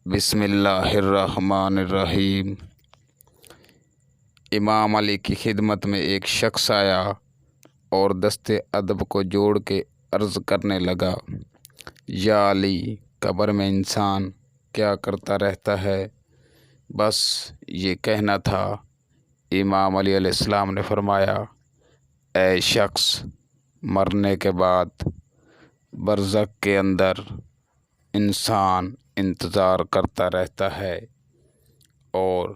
بسم اللہ الرحمن الرحیم۔ امام علی کی خدمت میں ایک شخص آیا اور دست ادب کو جوڑ کے عرض کرنے لگا، یا علی، قبر میں انسان کیا کرتا رہتا ہے؟ بس یہ کہنا تھا۔ امام علی علیہ السلام نے فرمایا، اے شخص، مرنے کے بعد برزخ کے اندر انسان انتظار کرتا رہتا ہے اور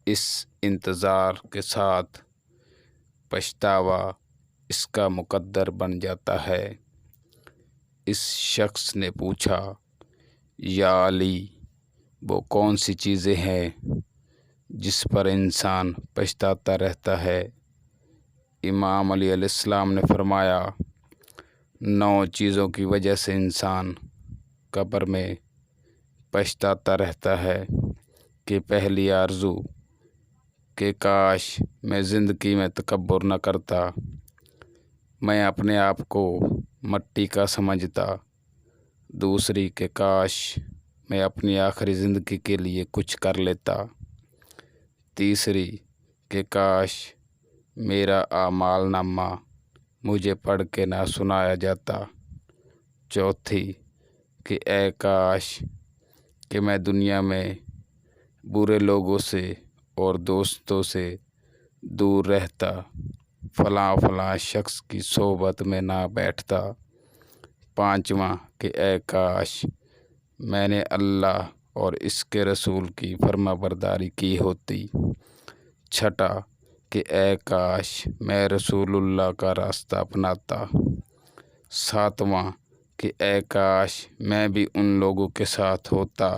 اس انتظار کے ساتھ پچھتاوا اس کا مقدر بن جاتا ہے۔ اس شخص نے پوچھا، یا علی، وہ کون سی چیزیں ہیں جس پر انسان پچھتاتا رہتا ہے؟ امام علی علیہ السلام نے فرمایا، 9 چیزوں کی وجہ سے انسان قبر میں پچھتاتا رہتا ہے کہ پہلی آرزو کہ کاش میں زندگی میں تکبر نہ کرتا، میں اپنے آپ کو مٹی کا سمجھتا۔ دوسری کہ کاش میں اپنی آخری زندگی کے لیے کچھ کر لیتا۔ تیسری کہ کاش میرا اعمال نامہ مجھے پڑھ کے نہ سنایا جاتا۔ چوتھی کہ اے کاش کہ میں دنیا میں برے لوگوں سے اور دوستوں سے دور رہتا، فلاں شخص کی صحبت میں نہ بیٹھتا۔ پانچواں کہ اے کاش میں نے اللہ اور اس کے رسول کی فرما برداری کی ہوتی۔ چھٹا کہ اے کاش میں رسول اللہ کا راستہ اپناتا۔ ساتواں کہ اے کاش میں بھی ان لوگوں کے ساتھ ہوتا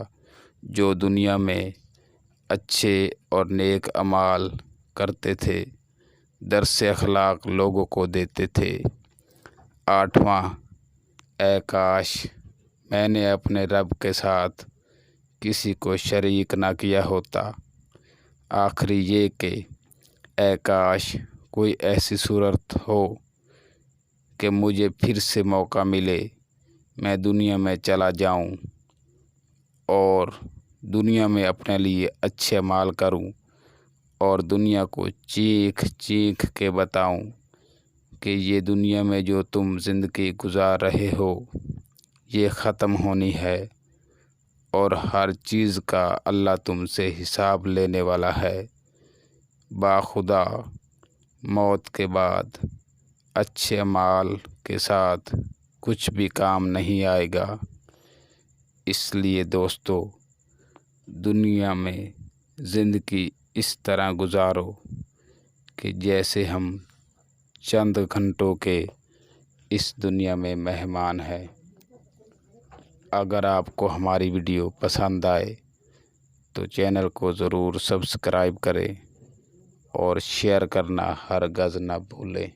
جو دنیا میں اچھے اور نیک اعمال کرتے تھے، درس اخلاق لوگوں کو دیتے تھے۔ آٹھواں، اے کاش میں نے اپنے رب کے ساتھ کسی کو شریک نہ کیا ہوتا۔ آخری یہ کہ اے کاش کوئی ایسی صورت ہو کہ مجھے پھر سے موقع ملے، میں دنیا میں چلا جاؤں اور دنیا میں اپنے لیے اچھے اعمال کروں اور دنیا کو چیخ چیخ کے بتاؤں کہ یہ دنیا میں جو تم زندگی گزار رہے ہو یہ ختم ہونی ہے اور ہر چیز کا اللہ تم سے حساب لینے والا ہے۔ باخدا موت کے بعد اچھے اعمال کے ساتھ کچھ بھی کام نہیں آئے گا۔ اس لیے دوستو، دنیا میں زندگی اس طرح گزارو کہ جیسے ہم چند گھنٹوں کے اس دنیا میں مہمان ہیں۔ اگر آپ کو ہماری ویڈیو پسند آئے تو چینل کو ضرور سبسکرائب کریں اور شیئر کرنا ہرگز نہ بھولیں۔